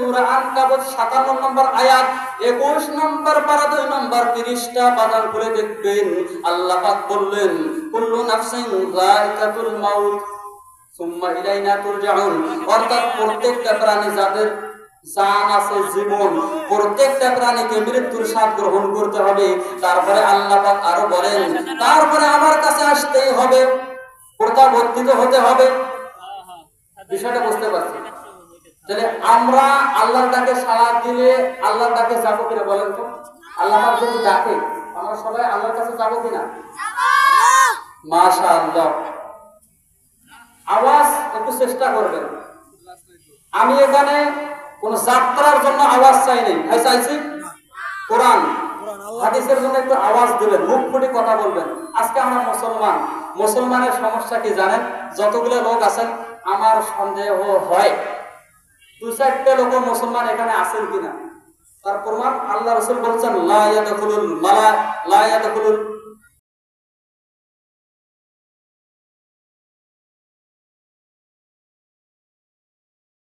সূরা আনকাবুত 57 নম্বর আয়াত, 21 নম্বর পারা 2 নম্বর পৃষ্ঠা বানান করে দেখবেন আল্লাহ পাক বললেন কুল্লু নাফসিন যায়িকাতুল মাউত সুম্মা ইলাইনা তুরজাউন। অর্থাৎ প্রত্যেকটা প্রাণী যাদের জান আছে, জীবন, প্রত্যেকটা প্রাণীকে মৃত্যুর স্বাদ গ্রহণ করতে হবে। তারপরে আল্লাহ পাক আরো বলেন তারপরে আমার কাছে আসতেই হবে, প্রত্যাবর্তিত হতে হবে। বিষয়টা বুঝতে পারছি? তাহলে আমরা আল্লাহর ডাকে সাড়া দিলে আল্লাহর ডাকে যাবো কিনা বলেন তো? আল্লাহ পাক যদি ডাকে আমরা সবাই আল্লাহর কাছে যাবো কিনা? মাশাআল্লাহ। আওয়াজ একটু চেষ্টা করবেন। আমি এখানে কোন যাত্রার জন্য আওয়াজ চাই নাই, ভাই চাইছি কোরআন হাদিসের জন্য একটু আওয়াজ দিবেন, মুখ ফুটে কথা বলবেন। আজকে আমরা মুসলমান, মুসলমানের সমস্যা কি জানেন? যতগুলো লোক আছেন আমার সন্দেহ হয় 2-4টা লোক মুসলমান এখানে আছেন কিনা। তার প্রমাণ আল্লাহ রাসূল বলেছেন লা ইয়াদখুলুল